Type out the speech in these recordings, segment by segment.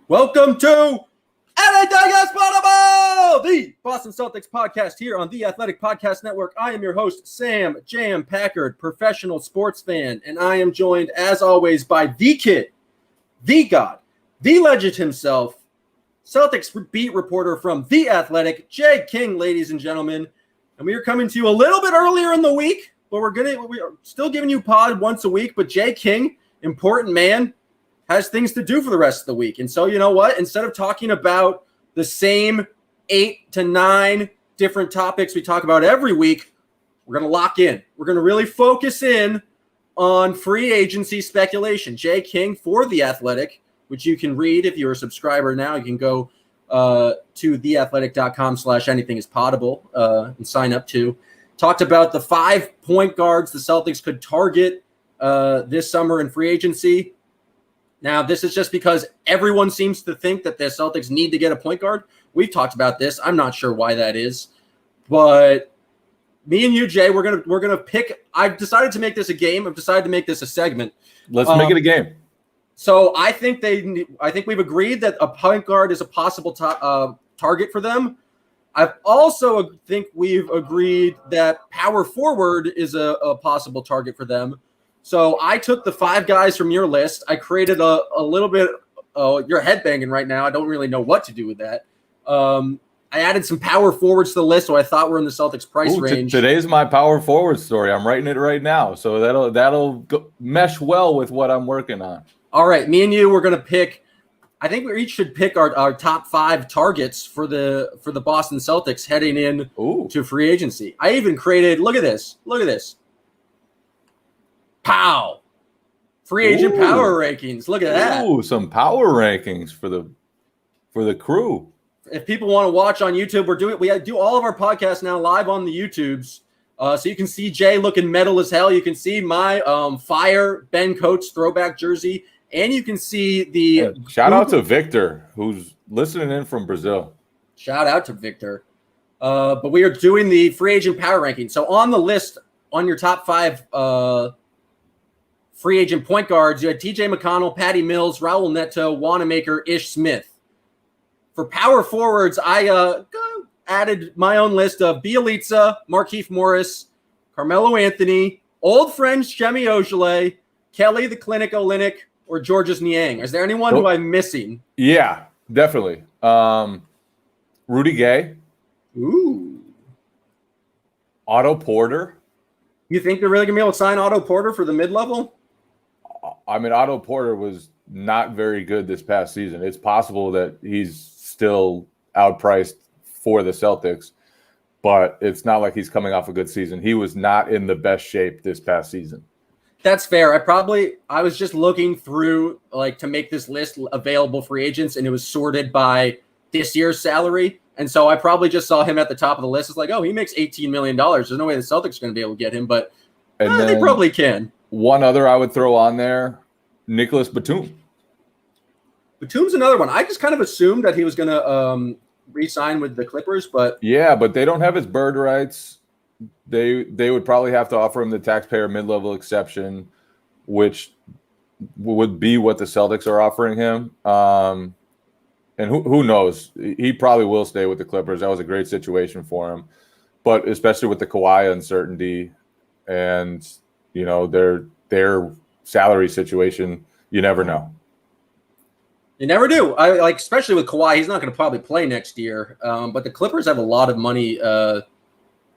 Welcome to Anything is Possible, the Boston Celtics podcast here on the Athletic Podcast Network. I am your host, Sam Jam Packard, professional sports fan, and I am joined, as always, by the kid, the god, the legend himself, Celtics beat reporter from The Athletic, Jay King, ladies and gentlemen. And we are coming to you a little bit earlier in the week, but we are still giving you pod once a week. But Jay King, important man, has things to do for the rest of the week. And so, you know what? Instead of talking about the same 8 to 9 different topics we talk about every week, we're going to lock in. We're going to really focus in on free agency speculation. Jay King for The Athletic, which you can read if you're a subscriber now. You can go to theathletic.com/anythingispotable and sign up to. Talked about the 5 point guards the Celtics could target this summer in free agency. Now, this is just because everyone seems to think that the Celtics need to get a point guard. We've talked about this. I'm not sure why that is. But me and you, Jay, we're gonna pick. I've decided to make this a game. I've decided to make this a segment. Let's make it a game. So I think we've agreed that a point guard is a possible target for them. I've also think we've agreed that power forward is a possible target for them. So I took the 5 guys from your list. I created a little bit. You're headbanging right now. I don't really know what to do with that. I added some power forwards to the list, so I thought we're in the Celtics price range. Today's my power forward story. I'm writing it right now, so that'll mesh well with what I'm working on. All right, me and you, we're going to pick. I think we each should pick our top 5 targets for the Boston Celtics heading in to free agency. I even created. Look at this. Pow! Free agent power rankings. Look at that. Ooh, some power rankings for the crew. If people want to watch on YouTube, we do all of our podcasts now live on the YouTubes. So you can see Jay looking metal as hell. You can see my fire Ben Coates throwback jersey, and you can see the shout out to Victor, who's listening in from Brazil. Shout out to Victor. But we are doing the free agent power ranking. So on the list, on your top 5 free agent point guards, you had TJ McConnell, Patty Mills, Raul Neto, Wanamaker, Ish Smith. For power forwards, I added my own list of Bielitsa, Markieff Morris, Carmelo Anthony, old friends Shemi Ojeleye, Kelly the Clinic Olynyk, or Georges Niang. Is there anyone who I'm missing? Yeah, definitely. Rudy Gay. Ooh. Otto Porter. You think they're really going to be able to sign Otto Porter for the mid-level? I mean, Otto Porter was not very good this past season. It's possible that he's still outpriced for the Celtics, but it's not like he's coming off a good season. He was not in the best shape this past season. That's fair. I was just looking through to make this list available free agents, and it was sorted by this year's salary. And so I probably just saw him at the top of the list. It's like, he makes $18 million. There's no way the Celtics are going to be able to get him, but they probably can. One other I would throw on there, Nicholas Batum. Batum's another one. I just kind of assumed that he was going to re-sign with the Clippers, but yeah, but they don't have his bird rights. They would probably have to offer him the taxpayer mid-level exception, which would be what the Celtics are offering him. And who knows? He probably will stay with the Clippers. That was a great situation for him, but especially with the Kawhi uncertainty and their salary situation, you never know. You never do. Especially with Kawhi, he's not going to probably play next year. But the Clippers have a lot of money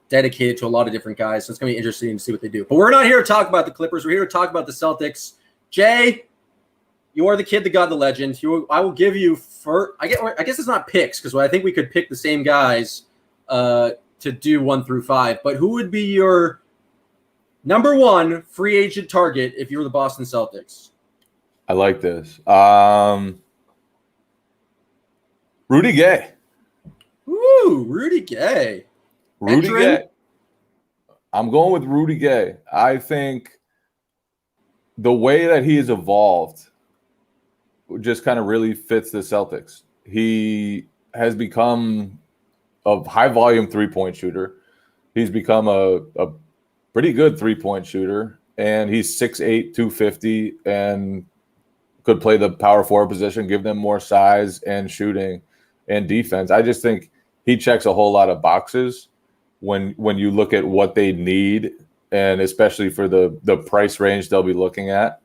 dedicated to a lot of different guys, so it's going to be interesting to see what they do. But we're not here to talk about the Clippers. We're here to talk about the Celtics. Jay, you are the kid, the god, the legend. I will give you I guess it's not picks because I think we could pick the same guys to do 1 through 5. But who would be your number 1 free agent target if you were the Boston Celtics? I like this. Rudy Gay. Ooh, Rudy Gay. Rudy Gay. I'm going with Rudy Gay. I think the way that he has evolved just kind of really fits the Celtics. He has become a high-volume three-point shooter. He's become a pretty good three-point shooter, and he's 6'8", 250, and could play the power forward position, give them more size and shooting and defense. I just think he checks a whole lot of boxes when you look at what they need, and especially for the price range they'll be looking at.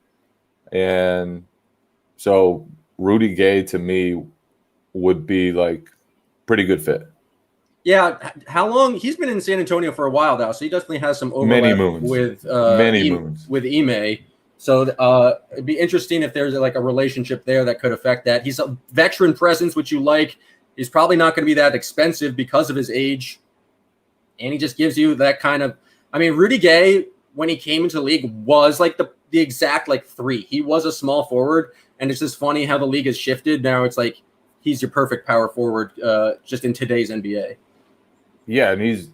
And so Rudy Gay to me would be like pretty good fit. Yeah, how long? He's been in San Antonio for a while now, so he definitely has some overlap with Ime. So it'd be interesting if there's like a relationship there that could affect that. He's a veteran presence, which you like. He's probably not going to be that expensive because of his age, and he just gives you that kind of. I mean, Rudy Gay, when he came into the league, was like the exact like 3. He was a small forward, and it's just funny how the league has shifted. Now it's like he's your perfect power forward, just in today's NBA. Yeah, and he's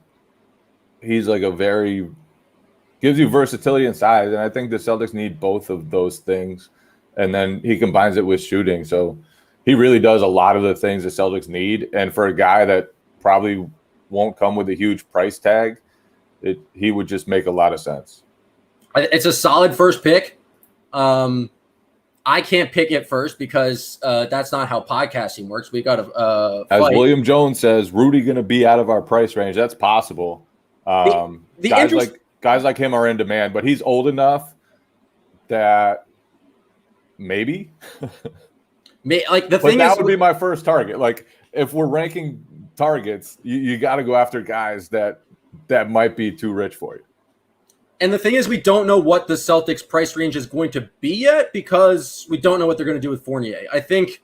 like gives you versatility and size, and I think the Celtics need both of those things, and then he combines it with shooting. So he really does a lot of the things the Celtics need, and for a guy that probably won't come with a huge price tag, he would just make a lot of sense. It's a solid first pick. I can't pick it first because that's not how podcasting works. We got to as William Jones says, Rudy going to be out of our price range. That's possible. Guys like him are in demand, but he's old enough that maybe. That would be my first target. Like if we're ranking targets, you got to go after guys that might be too rich for you. And the thing is, we don't know what the Celtics price range is going to be yet because we don't know what they're going to do with Fournier. I think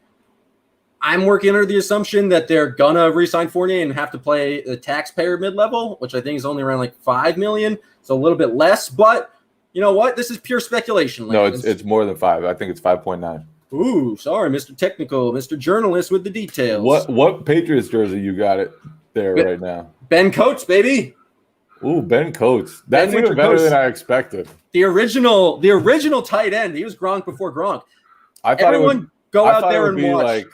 I'm working under the assumption that they're going to re-sign Fournier and have to play the taxpayer mid-level, which I think is only around like $5 million. So a little bit less, but you know what? This is pure speculation. No, it's more than 5. I think it's 5.9. Ooh, sorry, Mr. Technical, Mr. Journalist with the details. What Patriots jersey you got it there right now? Ben Coates, baby. Ooh, Ben Coates. That's even better than I expected. The original tight end. He was Gronk before Gronk. I thought Everyone go out there and watch.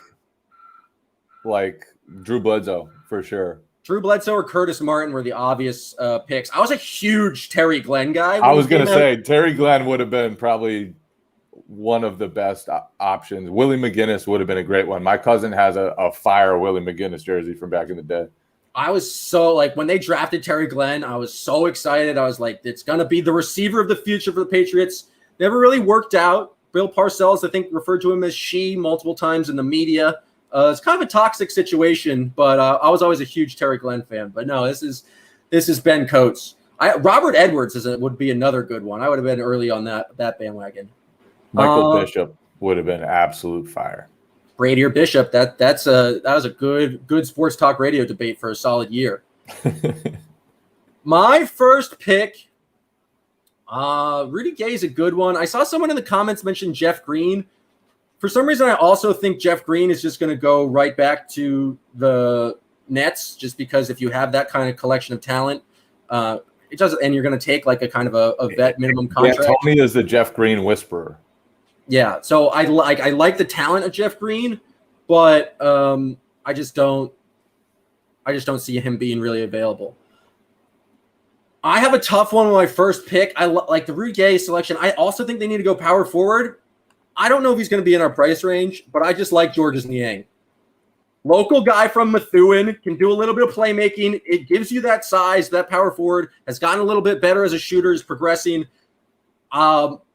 Like Drew Bledsoe for sure. Drew Bledsoe or Curtis Martin were the obvious picks. I was a huge Terry Glenn guy. I was going to say Terry Glenn would have been probably one of the best options. Willie McGinnis would have been a great one. My cousin has a fire Willie McGinnis jersey from back in the day. I was so when they drafted Terry Glenn, I was so excited. I was like, it's going to be the receiver of the future for the Patriots. Never really worked out. Bill Parcells, I think, referred to him as she multiple times in the media. It's kind of a toxic situation, but I was always a huge Terry Glenn fan. But no, this is Ben Coates. Robert Edwards would be another good one. I would have been early on that bandwagon. Michael Bishop would have been absolute fire. Brady or Bishop, that was a good sports talk radio debate for a solid year. My first pick, Rudy Gay is a good one. I saw someone in the comments mention Jeff Green. For some reason, I also think Jeff Green is just going to go right back to the Nets, just because if you have that kind of collection of talent, it doesn't, and you're going to take like a kind of a vet minimum contract. Yeah, Tony is the Jeff Green whisperer. Yeah, so I like the talent of Jeff Green, but I just don't see him being really available. I have a tough one with my first pick. I like the Rudy Gay selection. I also think they need to go power forward. I don't know if he's going to be in our price range, but I just like Georges Niang. Local guy from Methuen, can do a little bit of playmaking. It gives you that size, that power forward, has gotten a little bit better as a shooter, is progressing.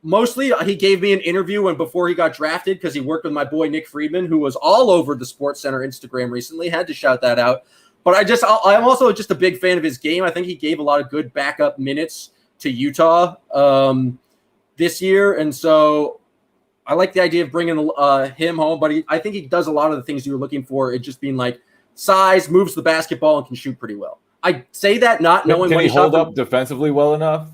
Mostly, he gave me an interview before he got drafted because he worked with my boy Nick Friedman, who was all over the SportsCenter Instagram recently. Had to shout that out. But I'm also just a big fan of his game. I think he gave a lot of good backup minutes to Utah this year, and so I like the idea of bringing him home. But I think he does a lot of the things you were looking for. It just being like size, moves the basketball, and can shoot pretty well. I say that not knowing can what he hold up defensively well enough.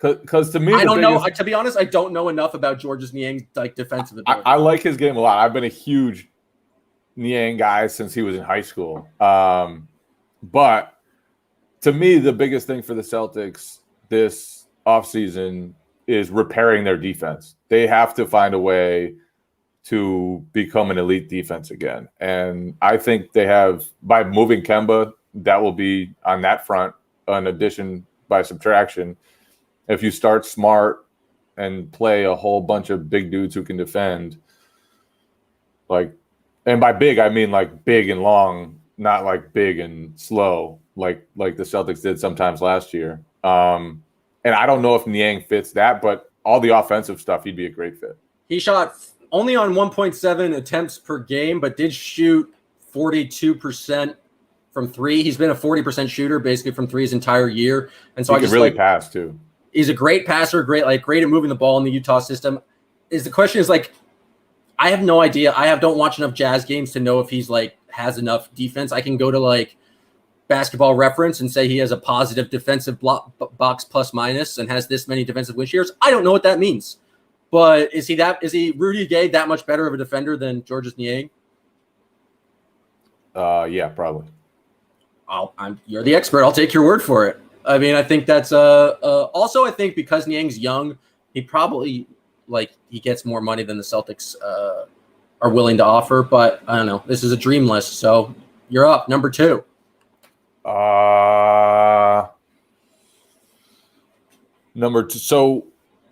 Because to me, I don't know. To be honest, I don't know enough about Georges Niang's defensive ability. I like his game a lot. I've been a huge Niang guy since he was in high school. But to me, the biggest thing for the Celtics this offseason is repairing their defense. They have to find a way to become an elite defense again. And I think they have, by moving Kemba, that will be on that front, an addition by subtraction. If you start Smart and play a whole bunch of big dudes who can defend. Like, and by big, I mean like big and long, not like big and slow, like the Celtics did sometimes last year. And I don't know if Niang fits that, but all the offensive stuff, he'd be a great fit. He shot only on 1.7 attempts per game, but did shoot 42% from three. He's been a 40% shooter basically from three his entire year. And so he can really pass too. He's a great passer, great at moving the ball in the Utah system. The question is like, I have no idea. Don't watch enough Jazz games to know if he's like has enough defense. I can go to like Basketball Reference and say he has a positive defensive box plus minus and has this many defensive win shares. I don't know what that means. But is he Rudy Gay that much better of a defender than Georges Niang? Yeah, probably. You're the expert. I'll take your word for it. I mean, I think that's also I think because Niang's young, he probably he gets more money than the Celtics are willing to offer. But I don't know. This is a dream list, so you're up. Number 2. Number 2. So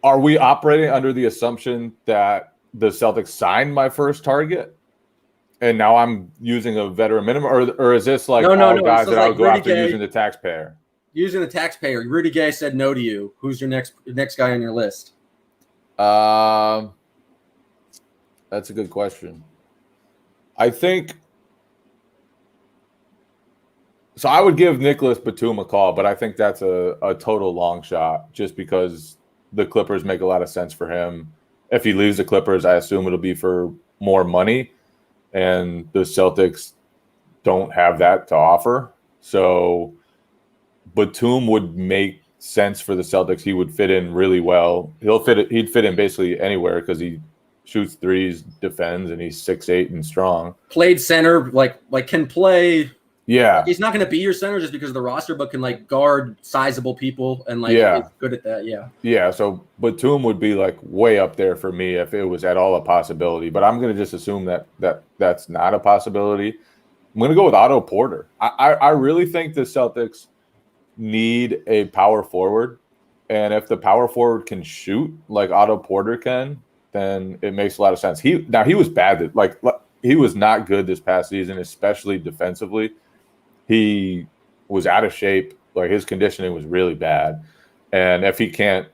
are we operating under the assumption that the Celtics signed my first target and now I'm using a veteran minimum, or is this like all guys that I would go after using the taxpayer? Using the taxpayer. Rudy Gay said no to you. Who's your next guy on your list? That's a good question. I think so. I would give Nicholas Batum a call, but I think that's a total long shot just because the Clippers make a lot of sense for him. If he leaves the Clippers, I assume it'll be for more money, and the Celtics don't have that to offer. So Batum would make sense for the Celtics. He would fit in really well. He'd fit in basically anywhere because he shoots threes, defends, and he's 6'8" and strong. Played center, like can play. Yeah, he's not going to be your center just because of the roster, but can guard sizable people and is good at that. Yeah. Yeah. So Batum would be way up there for me if it was at all a possibility. But I'm going to just assume that that's not a possibility. I'm going to go with Otto Porter. I really think the Celtics need a power forward, and if the power forward can shoot like Otto Porter can, then it makes a lot of sense. He was bad. He was not good this past season, especially defensively. He was out of shape. His conditioning was really bad. And if he can't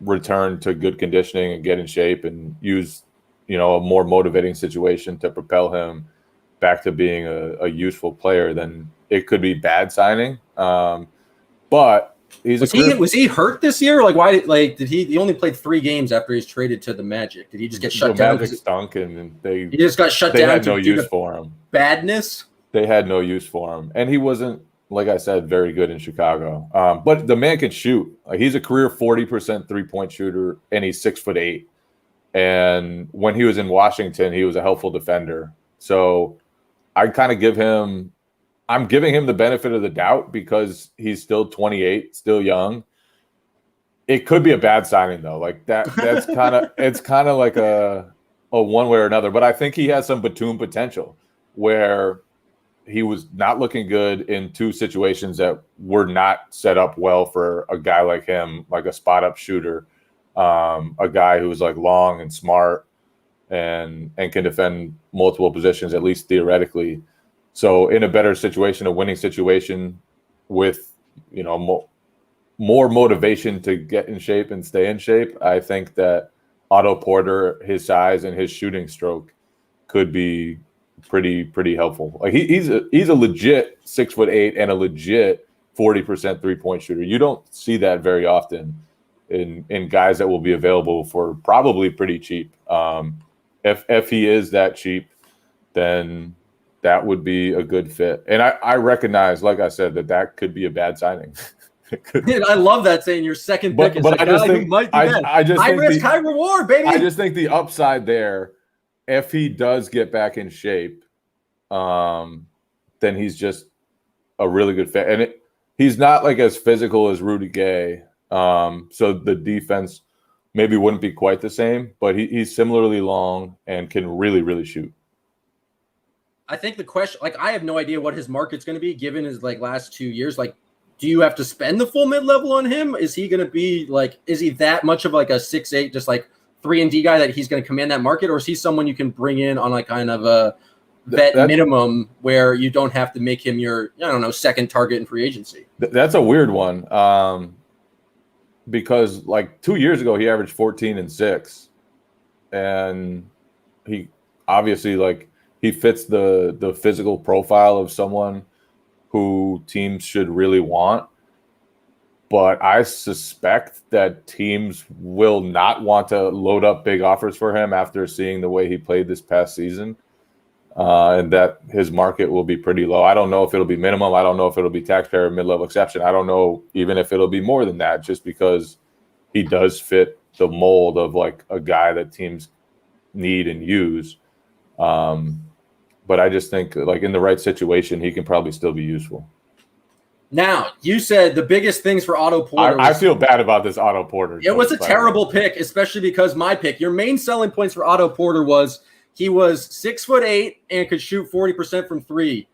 return to good conditioning and get in shape and use, a more motivating situation to propel him back to being a useful player, then it could be bad signing. But was he hurt this year? Why did he only played 3 games after he's traded to the Magic? Did he just get shut down? Magic stunk and he just got shut down. They had no use for him. Badness. They had no use for him, and he wasn't, like I said, very good in Chicago. But the man can shoot. He's a career 40% 3-point shooter, and he's 6'8". And when he was in Washington, he was a helpful defender. So I kind of I'm giving him the benefit of the doubt because he's still 28, still young. It could be a bad signing though. That's kind of it's kind of like a one way or another. But I think he has some Batum potential where he was not looking good in 2 situations that were not set up well for a guy like him, like a spot up shooter, a guy who was long and smart and can defend multiple positions, at least theoretically. So in a better situation, a winning situation with, more motivation to get in shape and stay in shape, I think that Otto Porter, his size and his shooting stroke could be pretty helpful. He's a legit 6'8" and a legit 40% 3-point shooter. You don't see that very often in guys that will be available for probably pretty cheap. If he is that cheap, then that would be a good fit. And I recognize, like I said, that could be a bad signing. I love that saying your second pick is but a guy who might do that. High risk, high reward, baby. I just think the upside there, if he does get back in shape, then he's just a really good fit. And he's not as physical as Rudy Gay. So the defense maybe wouldn't be quite the same, but he's similarly long and can really, really shoot. I think the question, I have no idea what his market's going to be given his last 2 years. do you have to spend the full mid-level on him? Is he going to be like, is he that much of like a 6'8", just like 3-and-D guy that he's going to command that market? Or is he someone you can bring in on like kind of a vet minimum where you don't have to make him your, I don't know, second target in free agency? That's a weird one. Because like 2 years ago, he averaged 14 and 6. And he obviously like he fits the physical profile of someone who teams should really want. But I suspect that teams will not want to load up big offers for him after seeing the way he played this past season. And that his market will be pretty low. I don't know if it'll be minimum. I don't know if it'll be taxpayer mid-level exception. I don't know even if it'll be more than that, just because he does fit the mold of like a guy that teams need and use. But I just think like in the right situation, he can probably still be useful. Now, you said the biggest things for Otto Porter. I feel bad about this Otto Porter. It was a terrible pick, especially because my pick. Your main selling points for Otto Porter was he was 6'8" and could shoot 40% from three.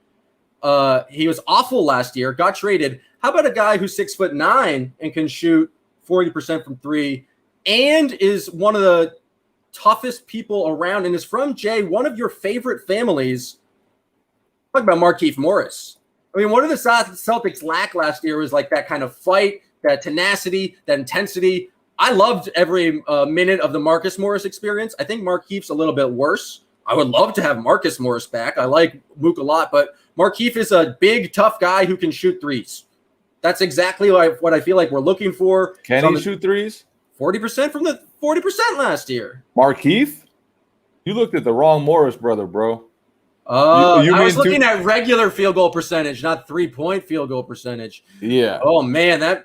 He was awful last year, got traded. How about a guy who's 6'9" and can shoot 40% from three and is one of the toughest people around and is from, Jay, one of your favorite families? Talk about Markieff Morris. I mean, what did the Celtics lack last year was like that kind of fight, that tenacity, that intensity. I loved every minute of the Marcus Morris experience. I think Markieff's a little bit worse. I would love to have Marcus Morris back. I like Mook a lot, but Markieff is a big, tough guy who can shoot threes. That's exactly what I feel like we're looking for. Can he shoot threes? 40% from the 40% last year. Markieff? You looked at the wrong Morris brother, bro. I was looking at regular field goal percentage, not 3-point field goal percentage. Yeah. Oh man, I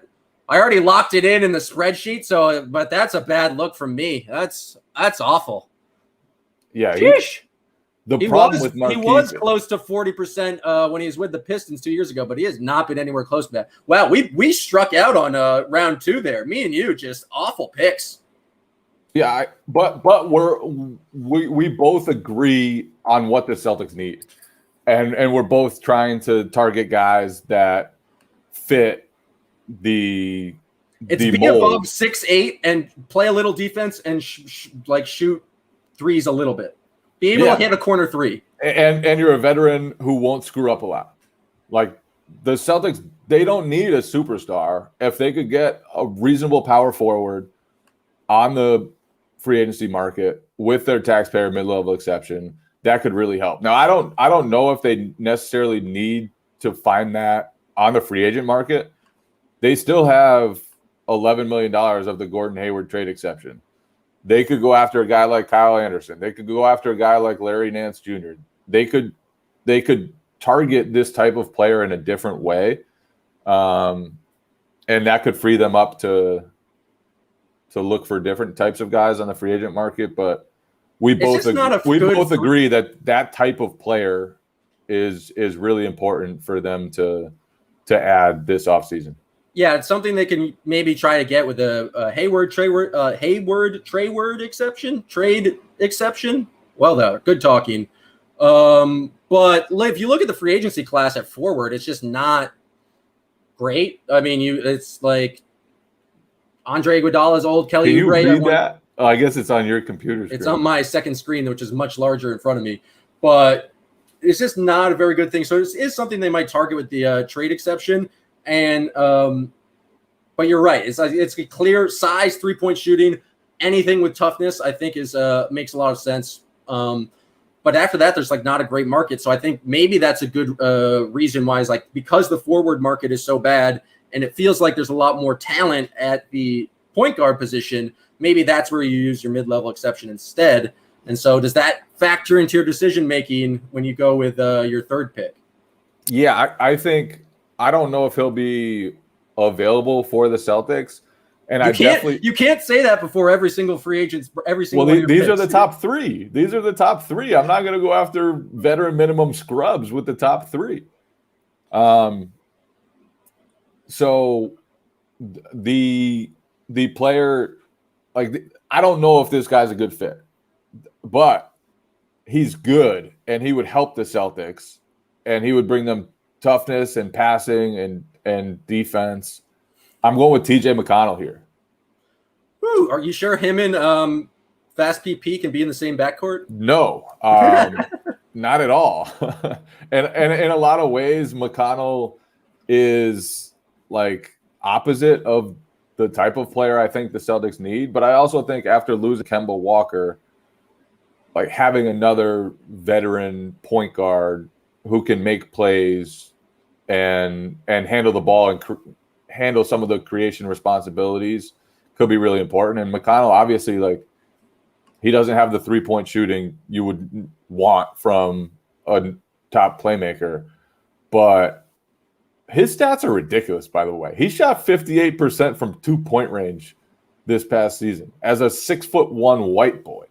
already locked it in the spreadsheet. So, but that's a bad look from me. That's awful. Yeah. He was close to 40% when he was with the Pistons 2 years ago, but he has not been anywhere close to that. Wow, we struck out on round two there. Me and you, just awful picks. Yeah, but we both agree on what the Celtics need, and we're both trying to target guys that fit the be mold. Above 6'8" and play a little defense and shoot threes a little bit. Be able to hit a corner three. And you're a veteran who won't screw up a lot. Like the Celtics, they don't need a superstar. If they could get a reasonable power forward on the free agency market with their taxpayer mid-level exception, that could really help. Now, I don't know if they necessarily need to find that on the free agent market. They still have $11 million of the Gordon Hayward trade exception. They could go after a guy like Kyle Anderson. They could go after a guy like Larry Nance Jr. They could target this type of player in a different way, and that could free them up to look for different types of guys on the free agent market. But we both agree that type of player is really important for them to add this offseason. Yeah, it's something they can maybe try to get with a Hayward trade exception. Well, though, good talking. But if you look at the free agency class at forward, it's just not great. I mean, it's like Andre Iguodala's old, Kelly Oubre. Can you read that? Oh, I guess it's on your computer screen. It's on my second screen, which is much larger in front of me. But it's just not a very good thing. So it is something they might target with the trade exception. And but you're right. It's a clear size, 3-point shooting. Anything with toughness, I think, is makes a lot of sense. But after that, there's not a great market. So I think maybe that's a good reason why is because the forward market is so bad, and it feels like there's a lot more talent at the point guard position. Maybe that's where you use your mid-level exception instead. And so does that factor into your decision making when you go with your third pick? Yeah, I think. I don't know if he'll be available for the Celtics, and you can't say that before every single free agent. These are the top three. These are the top three. I'm not going to go after veteran minimum scrubs with the top three. So the player, I don't know if this guy's a good fit, but he's good, and he would help the Celtics, and he would bring them toughness and passing and and defense, I'm going with TJ McConnell here. Woo, are you sure him and Fast PP can be in the same backcourt? No, not at all. and in a lot of ways, McConnell is like opposite of the type of player I think the Celtics need. But I also think after losing Kemba Walker, like having another veteran point guard who can make plays and handle the ball and handle some of the creation responsibilities could be really important. And McConnell, obviously, like, he doesn't have the 3-point shooting you would want from a top playmaker, but his stats are ridiculous, by the way. He shot 58% from 2-point range this past season as a 6'1" white boy.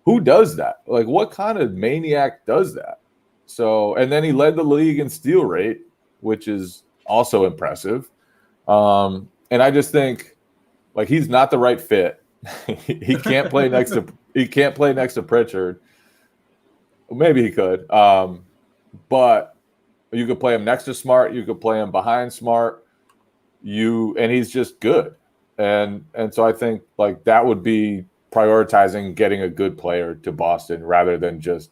Who does that? Like, what kind of maniac does that? So, and then he led the league in steal rate, which is also impressive. And I just think, like, he's not the right fit. He can't play next to Pritchard. Maybe he could. But you could play him next to Smart. You could play him behind Smart. And he's just good. And so I think, like, that would be prioritizing getting a good player to Boston rather than just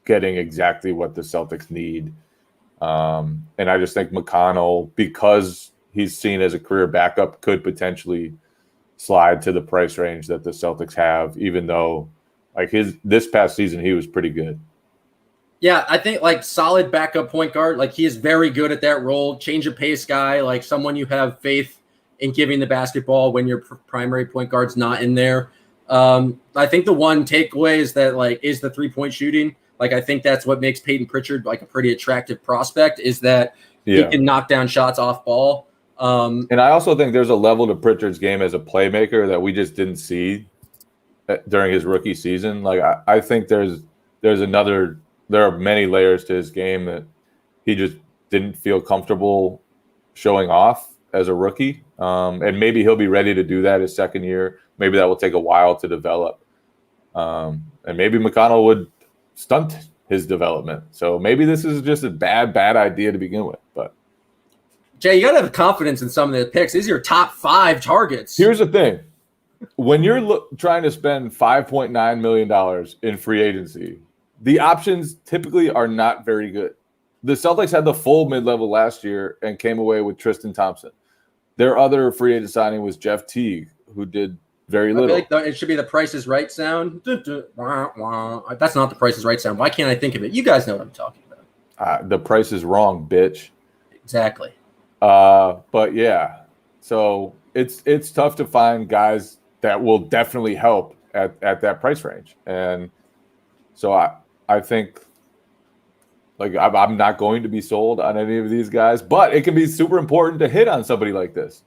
getting exactly what the Celtics need. And I just think McConnell, because he's seen as a career backup, could potentially slide to the price range that the Celtics have, even though, like, this past season he was pretty good. Yeah, I think, like, solid backup point guard. Like, he is very good at that role. Change of pace guy, like someone you have faith in giving the basketball when your primary point guard's not in there. I think the one takeaway is that, like, is the 3-point shooting. Like, I think that's what makes Peyton Pritchard, like, a pretty attractive prospect, is that he can knock down shots off ball. And I also think there's a level to Pritchard's game as a playmaker that we just didn't see during his rookie season. Like, I think there are many layers to his game that he just didn't feel comfortable showing off as a rookie. And maybe he'll be ready to do that his second year. Maybe that will take a while to develop. And maybe McConnell would stunt his development. So maybe this is just a bad idea to begin with. But Jay, you got to have confidence in some of the picks. These are your top 5 targets. Here's the thing. When you're trying to spend $5.9 million in free agency, the options typically are not very good. The Celtics had the full mid-level last year and came away with Tristan Thompson. Their other free agent signing was Jeff Teague, who did very little. I feel like it should be the Price is Right sound. That's not the Price is Right sound. Why can't I think of it? You guys know what I'm talking about. The price is wrong, bitch. Exactly. But yeah, so it's tough to find guys that will definitely help at that price range. And so I think, like, I'm not going to be sold on any of these guys, but it can be super important to hit on somebody like this.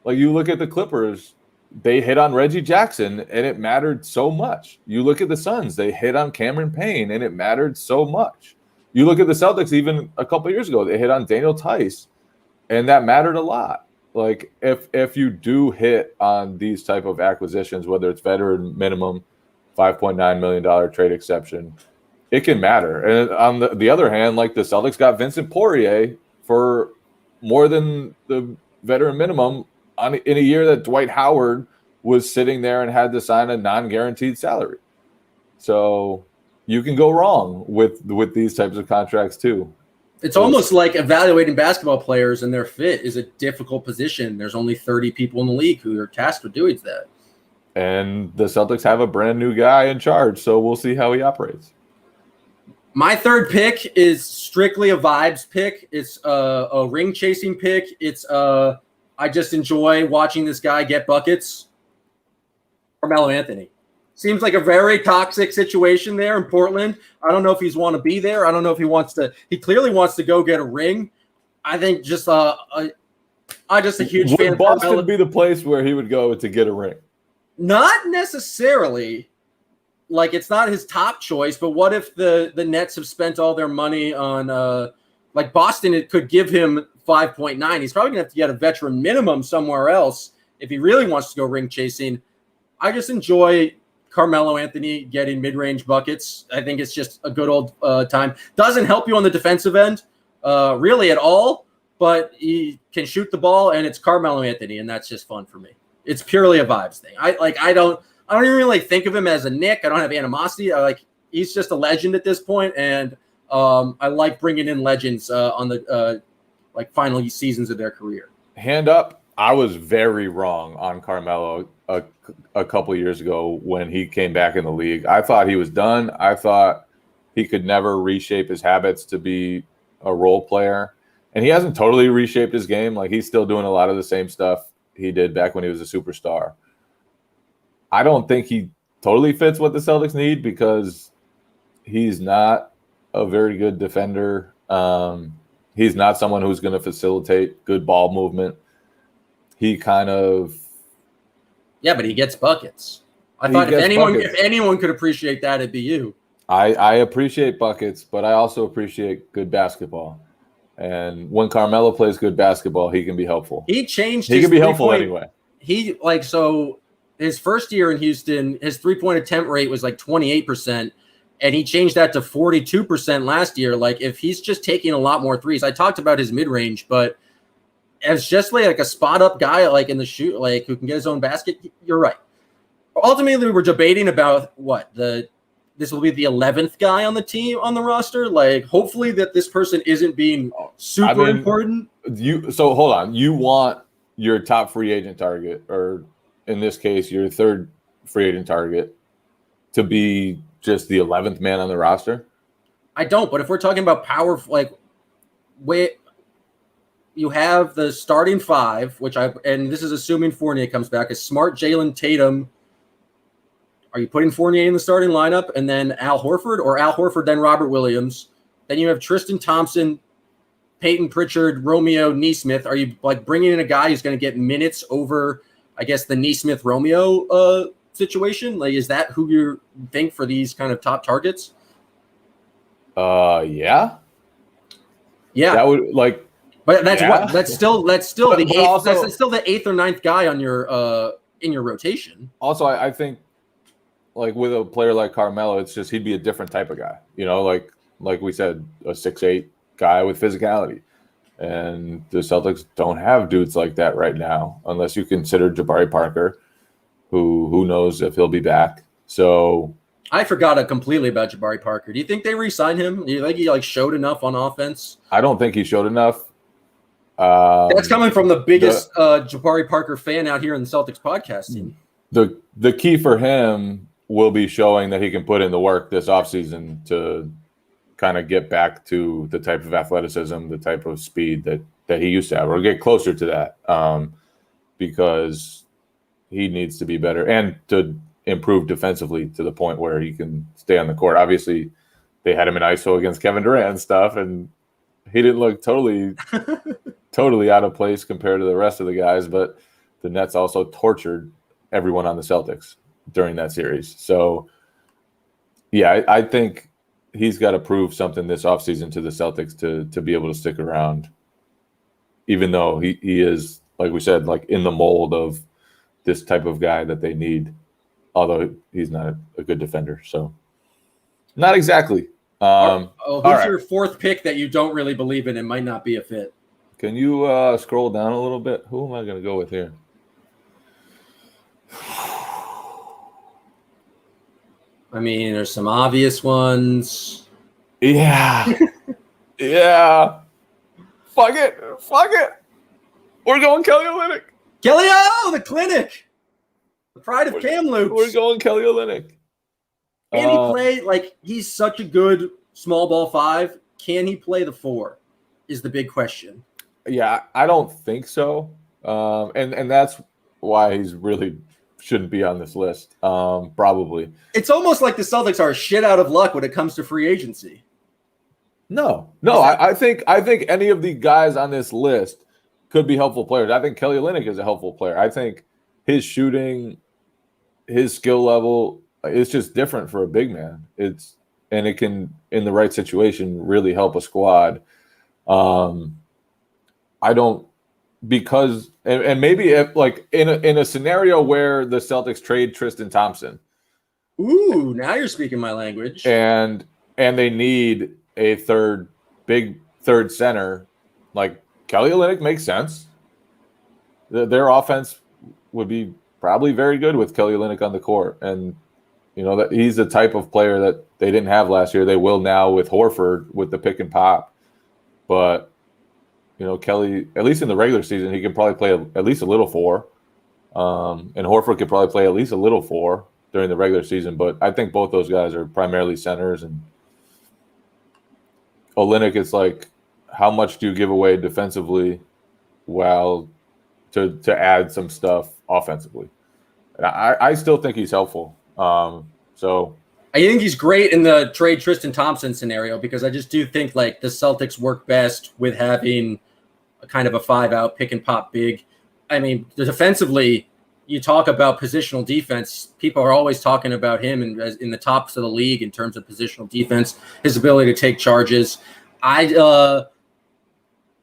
Like, you look at the Clippers, they hit on Reggie Jackson, and it mattered so much. You look at the Suns, they hit on Cameron Payne, and it mattered so much. You look at the Celtics, even a couple of years ago, they hit on Daniel Tice, and that mattered a lot. Like, if you do hit on these type of acquisitions, whether it's veteran minimum, $5.9 million trade exception, it can matter. And on the other hand, like, the Celtics got Vincent Poirier for more than the veteran minimum in a year that Dwight Howard was sitting there and had to sign a non-guaranteed salary. So you can go wrong with these types of contracts too. It's almost like evaluating basketball players and their fit is a difficult position. There's only 30 people in the league who are tasked with doing that. And the Celtics have a brand new guy in charge, so we'll see how he operates. My third pick is strictly a vibes pick. It's a ring chasing pick. It's I just enjoy watching this guy get buckets. Carmelo Anthony. Seems like a very toxic situation there in Portland. I don't know if he's want to be there. I don't know if he wants to. He clearly wants to go get a ring. I think just I'm just a huge fan. Would Boston be the place where he would go to get a ring? Not necessarily. Like, it's not his top choice, but what if the Nets have spent all their money on like Boston? It could give him 5.9. He's probably gonna have to get a veteran minimum somewhere else if he really wants to go ring chasing. I just enjoy Carmelo Anthony getting mid-range buckets. I think it's just a good old time. Doesn't help you on the defensive end really at all, but he can shoot the ball, and it's Carmelo Anthony, and that's just fun for me. It's purely a vibes thing. I don't even really think of him as a Knick. I don't have animosity. He's just a legend at this point, and I like bringing in legends on the final seasons of their career. Hand up, I was very wrong on Carmelo a couple years ago when he came back in the league. I thought he was done. I thought he could never reshape his habits to be a role player. And he hasn't totally reshaped his game. Like, he's still doing a lot of the same stuff he did back when he was a superstar. I don't think he totally fits what the Celtics need because he's not a very good defender. He's not someone who's going to facilitate good ball movement. He kind of... Yeah, but he gets buckets. I thought if anyone could appreciate that, it'd be you. I appreciate buckets, but I also appreciate good basketball. And when Carmelo plays good basketball, he can be helpful. He can be helpful anyway. So his first year in Houston, his 3-point attempt rate was like 28%, and he changed that to 42% last year. Like, if he's just taking a lot more threes, I talked about his mid-range, but as just like a spot-up guy, like in the shoot, like who can get his own basket, you're right. Ultimately, we're debating about this will be the 11th guy on the team on the roster. Like, hopefully that this person isn't being super important. So hold on. You want your top free agent target, or in this case, your third free agent target, to be just the 11th man on the roster? I don't, but if we're talking about power, you have the starting five, and this is assuming Fournier comes back, is Smart, Jalen, Tatum. Are you putting Fournier in the starting lineup and then Al Horford, or Al Horford, then Robert Williams? Then you have Tristan Thompson, Peyton Pritchard, Romeo, Nesmith. Are you bringing in a guy who's going to get minutes over, I guess, the Nesmith-Romeo situation? Like, is that who you think for these kind of top targets? Yeah. That would But that's still the eighth. That's still the 8th or 9th guy on your in your rotation. Also, I think, like, with a player like Carmelo, it's just he'd be a different type of guy. Like we said, a 6'8" guy with physicality. And the Celtics don't have dudes like that right now, unless you consider Jabari Parker, who knows if he'll be back. So I forgot completely about Jabari Parker. Do you think they re-signed him? Do you think he showed enough on offense? I don't think he showed enough. That's coming from the biggest Jabari Parker fan out here in the Celtics podcast team. The key for him will be showing that he can put in the work this offseason to kind of get back to the type of athleticism, the type of speed that he used to have, or get closer to that, because he needs to be better and to improve defensively to the point where he can stay on the court. Obviously, they had him in ISO against Kevin Durant and stuff, and he didn't look totally out of place compared to the rest of the guys, but the Nets also tortured everyone on the Celtics during that series. So, yeah, I think he's got to prove something this offseason to the Celtics to be able to stick around, even though he is, like we said, like in the mold of this type of guy that they need, although he's not a good defender. So, not exactly. Who's your 4th pick that you don't really believe in and might not be a fit? Can you scroll down a little bit? Who am I going to go with here? I mean, there's some obvious ones. Yeah. Yeah. Fuck it. We're going Kelly Olynyk. The clinic. The pride of Kamloops. We're going Kelly Olynyk. Can he play? He's such a good small ball 5. Can he play the 4 is the big question. Yeah, I don't think so. And that's why he's really shouldn't be on this list, probably. It's almost like the Celtics are shit out of luck when it comes to free agency. No. I think any of the guys on this list could be helpful players. I think Kelly Olynyk is a helpful player. I think his shooting, his skill level, it's just different for a big man. It can, in the right situation, really help a squad. Because maybe if, like, in a scenario where the Celtics trade Tristan Thompson. Ooh, now you're speaking my language. And they need a big third center, like Kelly Olynyk makes sense. Their offense would be probably very good with Kelly Olynyk on the court. And, that he's the type of player that they didn't have last year. They will now with Horford with the pick and pop. But, Kelly, at least in the regular season, he can probably play at least a little 4. And Horford could probably play at least a little 4 during the regular season. But I think both those guys are primarily centers. And Olynyk is like, how much do you give away defensively while to add some stuff offensively? And I still think he's helpful. So I think he's great in the trade Tristan Thompson scenario because I just do think like the Celtics work best with having a kind of a 5-out pick and pop big. I mean, defensively, you talk about positional defense. People are always talking about him in the tops of the league in terms of positional defense, his ability to take charges.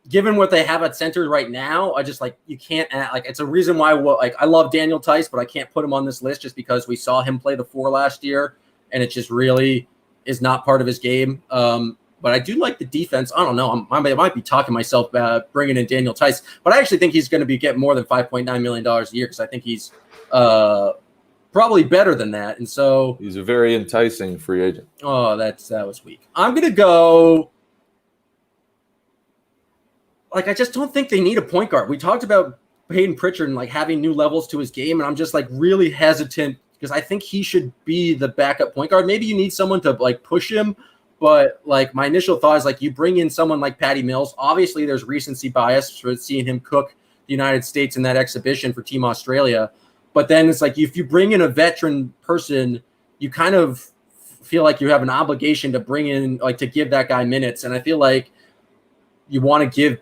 Given what they have at center right now, I just you can't add, it's a reason why I love Daniel Tice, but I can't put him on this list just because we saw him play the 4 last year and it just really is not part of his game. But I do like the defense. I don't know. I might be talking myself about bringing in Daniel Tice, but I actually think he's going to get more than $5.9 million a year because I think he's probably better than that. And so he's a very enticing free agent. Oh, that was weak. I'm going to go. I just don't think they need a point guard. We talked about Peyton Pritchard and having new levels to his game, and I'm just really hesitant because I think he should be the backup point guard. Maybe you need someone to push him, but my initial thought is you bring in someone like Patty Mills. Obviously, there's recency bias for seeing him cook the United States in that exhibition for Team Australia, but then it's if you bring in a veteran person, you kind of feel like you have an obligation to bring in to give that guy minutes, and I feel like you want to give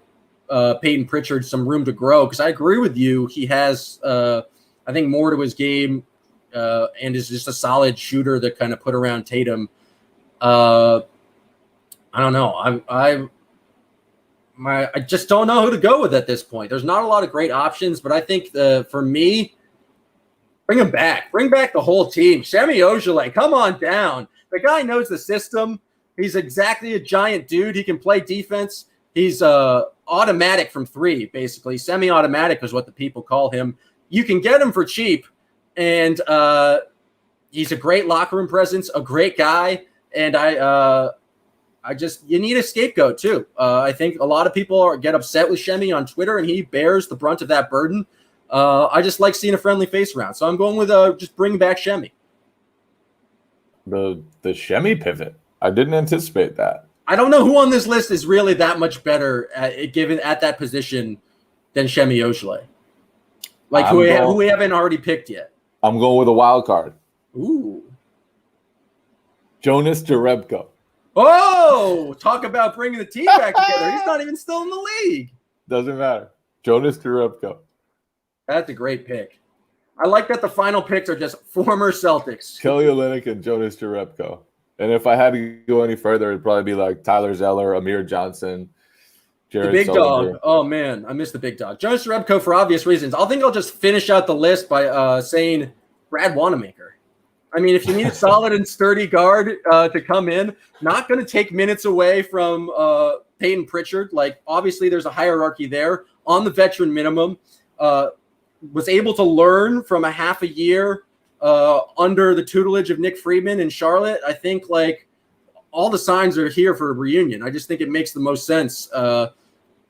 Peyton Pritchard some room to grow because I agree with you. He has, I think, more to his game and is just a solid shooter that kind of put around Tatum. I don't know. I just don't know who to go with at this point. There's not a lot of great options, but I think for me, bring him back. Bring back the whole team. Semi Ojeleye, come on down. The guy knows the system. He's exactly a giant dude. He can play defense. He's automatic from 3, basically. Semi-automatic is what the people call him. You can get him for cheap, and he's a great locker room presence, a great guy, and you need a scapegoat too. I think a lot of people get upset with Shemi on Twitter, and he bears the brunt of that burden. I just like seeing a friendly face around, so I'm going with just bring back Shemi. The Shemi pivot. I didn't anticipate that. I don't know who on this list is really that much better given at that position than Semi Ojeleye. Who we haven't already picked yet. I'm going with a wild card. Ooh. Jonas Jerebko. Oh, talk about bringing the team back together. He's not even still in the league. Doesn't matter. Jonas Jerebko. That's a great pick. I like that the final picks are just former Celtics. Kelly Olynyk and Jonas Jerebko. And if I had to go any further, it'd probably be Tyler Zeller, Amir Johnson, Jared the big Sullinger. dog. Oh, man. I miss the big dog. Jonas Jerebko for obvious reasons. I'll just finish out the list by saying Brad Wanamaker. I mean, if you need a solid and sturdy guard to come in, not going to take minutes away from Peyton Pritchard. Obviously, there's a hierarchy there on the veteran minimum. Was able to learn from a half a year under the tutelage of Nick Friedman in Charlotte. I think all the signs are here for a reunion. I just think it makes the most sense.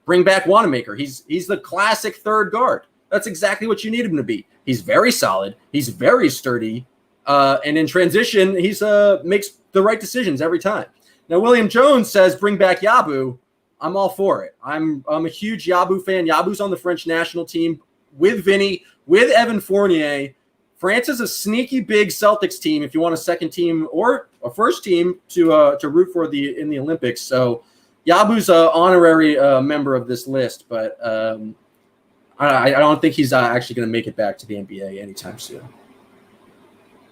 Bring back Wanamaker. He's the classic third guard. That's exactly what you need him to be. He's very solid. He's very sturdy. And in transition, he's makes the right decisions every time. Now, William Jones says, bring back Yabu. I'm all for it. I'm a huge Yabu fan. Yabu's on the French national team with Vinny, with Evan Fournier. France is a sneaky big Celtics team if you want a second team or a first team to root for in the Olympics. So Yabu's an honorary member of this list, but I don't think he's actually going to make it back to the NBA anytime soon.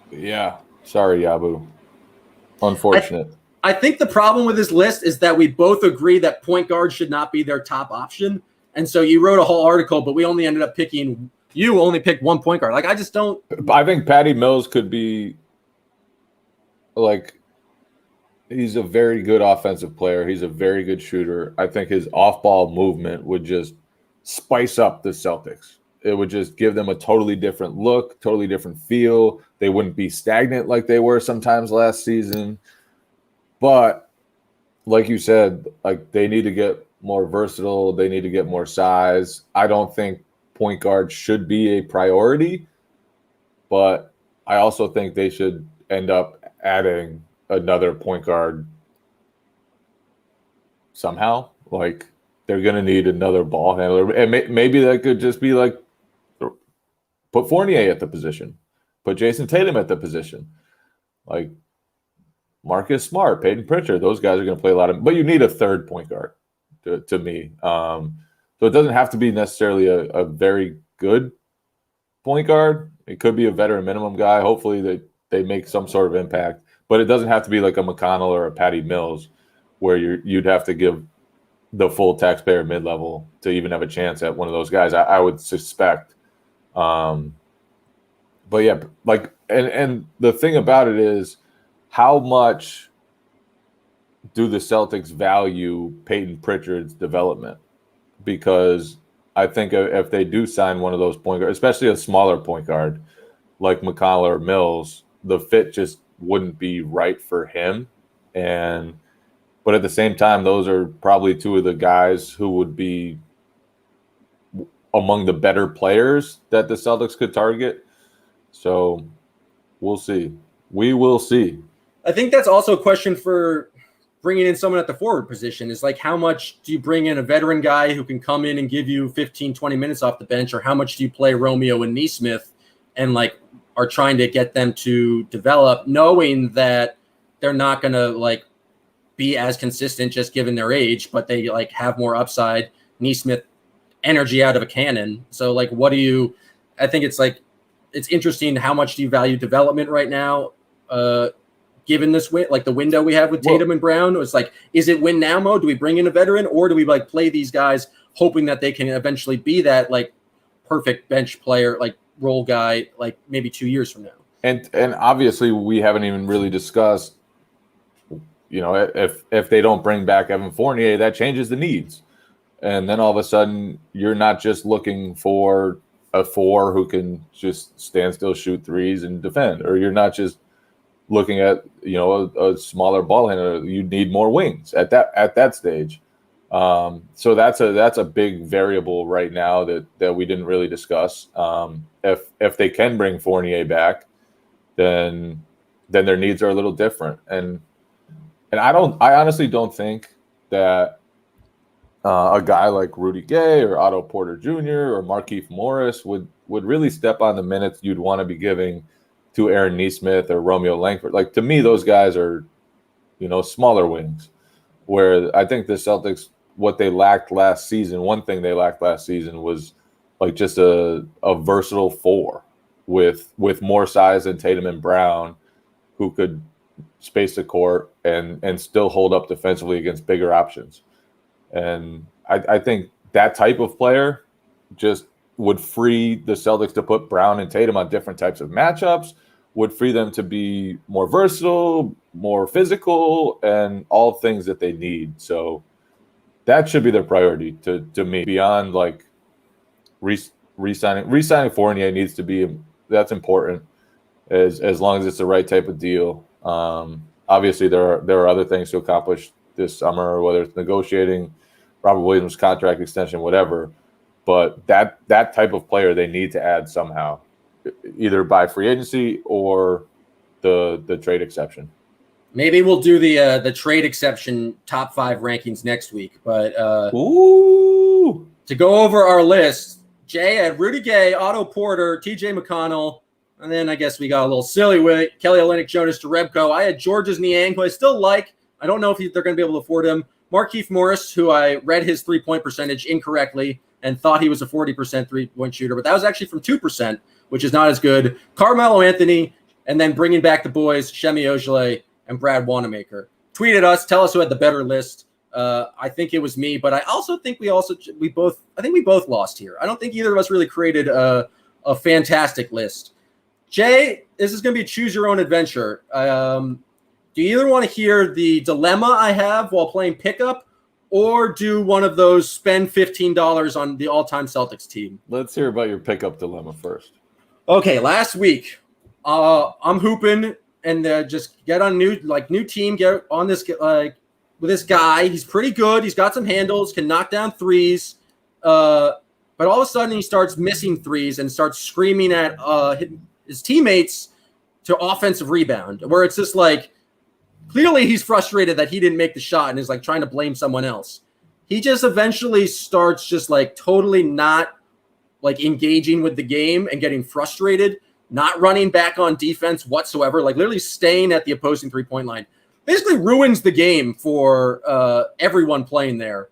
Yeah. Sorry, Yabu. Unfortunate. I think the problem with this list is that we both agree that point guard should not be their top option. And so you wrote a whole article, but we only ended up picking – you only picked one point guard. I just don't – I think Patty Mills could be He's a very good offensive player. He's a very good shooter. I think his off-ball movement would just spice up the Celtics. It would just give them a totally different look, totally different feel. They wouldn't be stagnant like they were sometimes last season. But like you said, like they need to get more versatile. They need to get more size. I don't think point guard should be a priority, but I also think they should end up adding another point guard somehow. Like they're going to need another ball handler, and maybe that could just be like put Fournier at the position, put Jason Tatum at the position, like Marcus Smart, Peyton Pritchard. Those guys are going to play a lot of, but you need a third point guard to me. So it doesn't have to be necessarily a very good point guard. It could be a veteran minimum guy. Hopefully they make some sort of impact, but it doesn't have to be like a McConnell or a Patty Mills where you'd have to give the full taxpayer mid-level to even have a chance at one of those guys. I would suspect. But yeah, like, and the thing about it is, how much do the Celtics value Peyton Pritchard's development? Because I think if they do sign one of those point guards, especially a smaller point guard like McConnell or Mills, the fit just wouldn't be right for him. But at the same time, those are probably two of the guys who would be among the better players that the Celtics could target. So we'll see. We will see. I think that's also a question for bringing in someone at the forward position is like, how much do you bring in a veteran guy who can come in and give you 15, 20 minutes off the bench, or how much do you play Romeo and Nesmith and like are trying to get them to develop, knowing that they're not going to like be as consistent just given their age, but they like have more upside. Nesmith, energy out of a cannon. So like, I think it's like, it's interesting. How much do you value development right now? Given this like the window we have with Tatum and Brown, it's like, is it win now mode? Do we bring in a veteran, or do we like play these guys hoping that they can eventually be that like perfect bench player, like role guy, like maybe 2 years from now? And obviously we haven't even really discussed, you know, if they don't bring back Evan Fournier, that changes the needs. And then all of a sudden you're not just looking for a four who can just stand still, shoot threes and defend, or you're not just looking at, you know, a smaller ball handler. You need more wings at that stage. So that's a big variable right now that we didn't really discuss. If they can bring Fournier back, then their needs are a little different. And I honestly don't think that a guy like Rudy Gay or Otto Porter Jr. or Markieff Morris would really step on the minutes you'd want to be giving to Aaron Nesmith or Romeo Langford. Like, to me, those guys are, you know, smaller wings, where I think the Celtics, what they lacked last season, one thing they lacked last season was like just a versatile four with more size than Tatum and Brown, who could space the court and still hold up defensively against bigger options. And I think that type of player just would free the Celtics to put Brown and Tatum on different types of matchups, would free them to be more versatile, more physical, and all things that they need. So that should be their priority to me. Beyond like re-signing Fournier needs to be, that's important as long as it's the right type of deal. Obviously there are other things to accomplish this summer, whether it's negotiating Robert Williams' contract extension, whatever. But that type of player they need to add somehow, either by free agency or the trade exception. Maybe we'll do the trade exception top 5 rankings next week. But to go over our list, Jay had Rudy Gay, Otto Porter, TJ McConnell, and then I guess we got a little silly with it. Kelly Olynyk, Jonas Jerebko. I had Georges Niang, who I still like. I don't know if they're going to be able to afford him. Markieff Morris, who I read his 3-point percentage incorrectly and thought he was a 40% 3-point shooter, but that was actually from 2%, which is not as good. Carmelo Anthony, and then bringing back the boys, Shemi Ojeleye and Brad Wanamaker. Tweet at us, tell us who had the better list. I think it was me, but I also think we both lost here. I don't think either of us really created a fantastic list. Jay, this is going to be choose your own adventure. Do you either want to hear the dilemma I have while playing pickup, or do one of those spend $15 on the all-time Celtics team? Let's hear about your pickup dilemma first. Okay, last week, I'm hooping and just get on new team, get on this with this guy. He's pretty good. He's got some handles, can knock down threes. But all of a sudden, he starts missing threes and starts screaming at his teammates to offensive rebound, where it's just like, clearly he's frustrated that he didn't make the shot and is like trying to blame someone else. He just eventually starts just like totally not like engaging with the game and getting frustrated, not running back on defense whatsoever, like literally staying at the opposing three-point line. Basically ruins the game for everyone playing there.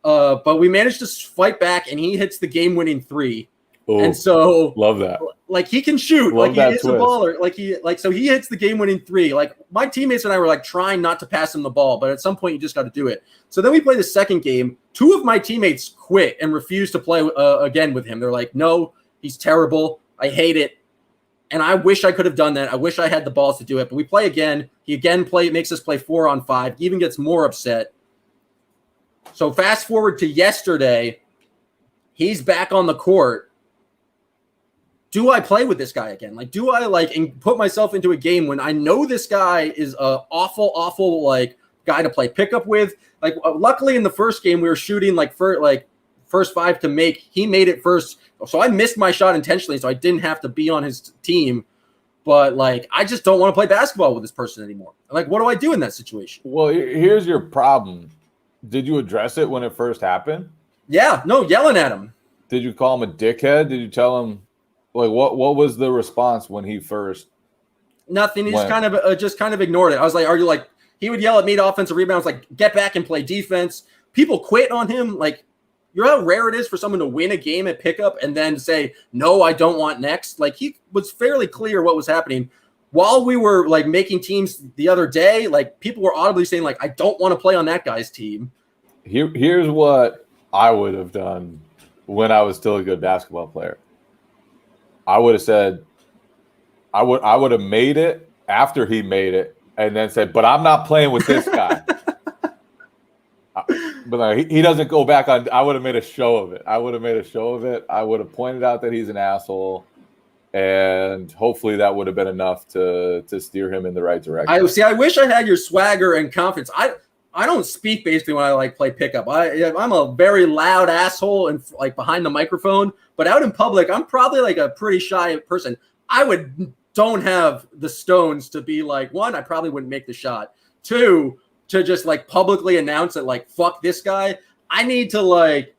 But we managed to fight back, and he hits the game-winning three. Ooh, and so love that. Like he can shoot, love like he is a baller. So he hits the game-winning three. Like my teammates and I were like trying not to pass him the ball, but at some point you just got to do it. So then we play the second game. Two of my teammates quit and refused to play again with him. They're like, no, he's terrible. I hate it. And I wish I could have done that. I wish I had the balls to do it. But we play again. He again makes us play 4-on-5. He even gets more upset. So fast forward to yesterday. He's back on the court. Do I play with this guy again? Like, do I and put myself into a game when I know this guy is a awful like guy to play pickup with? Like, luckily in the first game we were shooting first five to make. He made it first, so I missed my shot intentionally, so I didn't have to be on his team. But like, I just don't want to play basketball with this person anymore. Like, what do I do in that situation? Well, here's your problem. Did you address it when it first happened? Yeah, no, yelling at him. Did you call him a dickhead? Did you tell him? Like, what was the response when he first? Nothing. He just kind of ignored it. I was like, "Are you like?" He would yell at me to offensive rebounds, like, "Get back and play defense." People quit on him. Like, you know how rare it is for someone to win a game at pickup and then say, "No, I don't want next." Like, he was fairly clear what was happening. While we were like making teams the other day, like people were audibly saying, like, "I don't want to play on that guy's team." Here's what I would have done when I was still a good basketball player. I would have said, I would have made it after he made it, and then said, "But I'm not playing with this guy." But like, he doesn't go back on. I would have made a show of it. I would have pointed out that he's an asshole, and hopefully that would have been enough to steer him in the right direction. I wish I had your swagger and confidence. I don't speak basically when I like play pickup. I'm a very loud asshole and like behind the microphone, but out in public, I'm probably like a pretty shy person. Don't have the stones to be like, one, I probably wouldn't make the shot. Two, to just like publicly announce it, like, fuck this guy. I need to like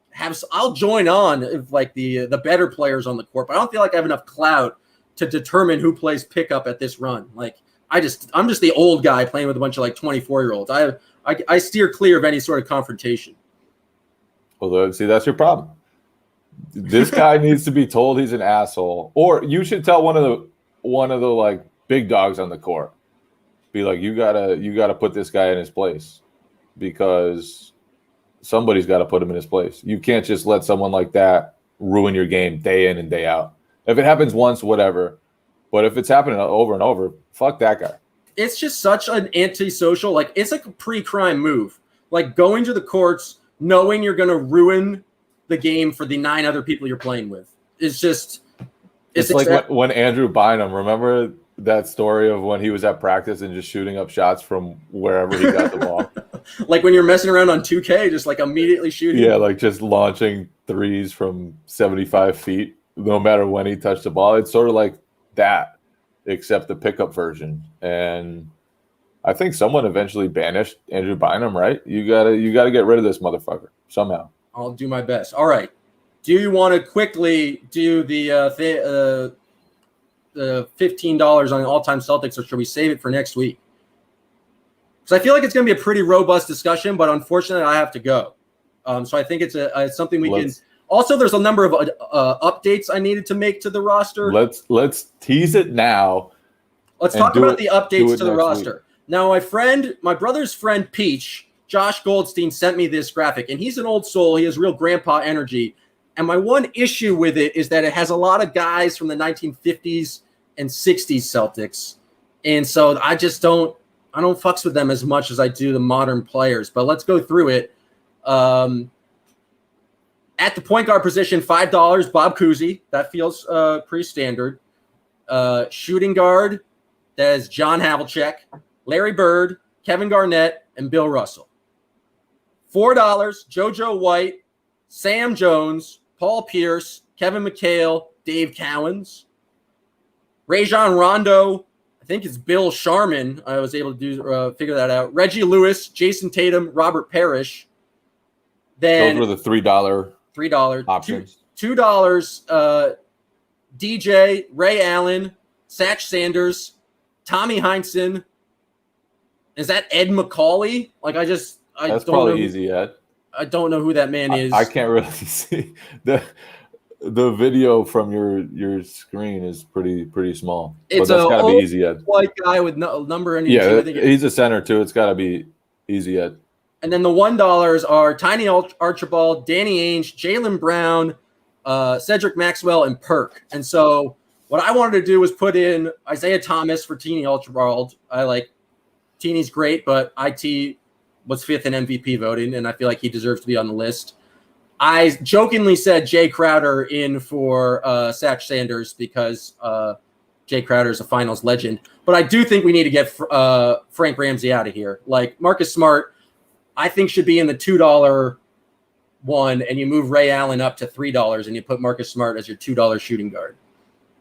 I'll join on if like the better players on the court, but I don't feel like I have enough clout to determine who plays pickup at this run. Like I'm just the old guy playing with a bunch of like 24-year-olds. I steer clear of any sort of confrontation. Well, see, that's your problem. This guy needs to be told he's an asshole, or you should tell one of the like big dogs on the court. Be like, you gotta put this guy in his place, because somebody's got to put him in his place. You can't just let someone like that ruin your game day in and day out. If it happens once, whatever. But if it's happening over and over, fuck that guy. It's just such an antisocial, like it's like a pre-crime move. Like going to the courts, knowing you're going to ruin the game for the 9 other people you're playing with. It's like when Andrew Bynum, remember that story of when he was at practice and just shooting up shots from wherever he got the ball? Like when you're messing around on 2K, just like immediately shooting. Yeah, like just launching threes from 75 feet, no matter when he touched the ball. It's sort of like that, except the pickup version. And I think someone eventually banished Andrew Bynum, right? You gotta get rid of this motherfucker somehow. I'll do my best. All right. Do you want to quickly do the $15 on all-time Celtics, or should we save it for next week? Because I feel like it's going to be a pretty robust discussion, but unfortunately, I have to go. So I think it's something we can. Also, there's a number of updates I needed to make to the roster. Let's tease it now. Let's talk about the updates to the roster. Week. Now, my brother's friend Peach, Josh Goldstein, sent me this graphic, and he's an old soul. He has real grandpa energy. And my one issue with it is that it has a lot of guys from the 1950s and 60s Celtics. And so I just don't fucks with them as much as I do the modern players. But let's go through it. At the point guard position, $5, Bob Cousy. That feels pretty standard. Shooting guard, that is John Havlicek, Larry Bird, Kevin Garnett, and Bill Russell. $4, JoJo White, Sam Jones, Paul Pierce, Kevin McHale, Dave Cowens. Rajon Rondo, I think it's Bill Sharman. I was able to figure that out. Reggie Lewis, Jason Tatum, Robert Parrish. Then those were the $3 options. $2, DJ, Ray Allen, Satch Sanders, Tommy Heinsohn. Is that Ed McCauley? That's probably easy, Ed. I don't know who that man is. I can't really see the video from your screen is pretty small. It's but that's got to be easy, Ed. White guy with no number in. Yeah, he's a center too. It's got to be easy, Ed. And then the $1 are Tiny Archibald, Danny Ainge, Jaylen Brown, Cedric Maxwell, and Perk. And so what I wanted to do was put in Isaiah Thomas for Tiny Archibald. I like Teeny's great, but IT was 5th in MVP voting, and I feel like he deserves to be on the list. I jokingly said Jay Crowder in for Satch Sanders because Jay Crowder is a finals legend. But I do think we need to get Frank Ramsey out of here. Like Marcus Smart, I think should be in the $2 one, and you move Ray Allen up to $3, and you put Marcus Smart as your $2 shooting guard.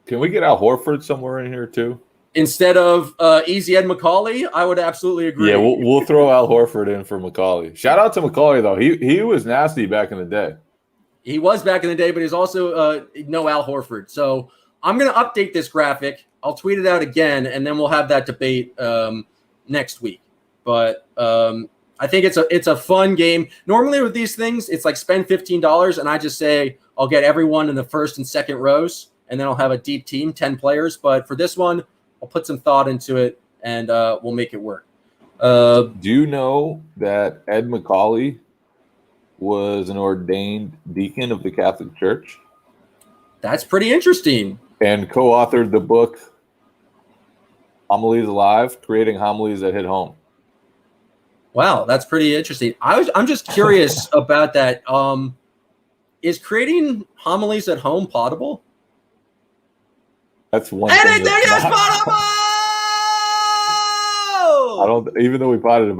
Can we get Al Horford somewhere in here too? Instead of Easy Ed McCauley, I would absolutely agree. Yeah, we'll throw Al Horford in for McCauley. Shout out to McCauley, though. He was nasty back in the day. He was back in the day, but he's also no Al Horford. So I'm going to update this graphic. I'll tweet it out again, and then we'll have that debate next week. But I think it's a fun game. Normally with these things, it's like spend $15, and I just say I'll get everyone in the first and second rows, and then I'll have a deep team, 10 players. But for this one, I'll put some thought into it, and we'll make it work. Do you know that Ed McCauley was an ordained deacon of the Catholic Church? That's pretty interesting. And co-authored the book Homilies Alive, Creating Homilies That Hit Home. Wow, that's pretty interesting. I'm just curious about that. Is creating homilies at home potable? That's one. Anything is potable! I don't. Even though we potted about.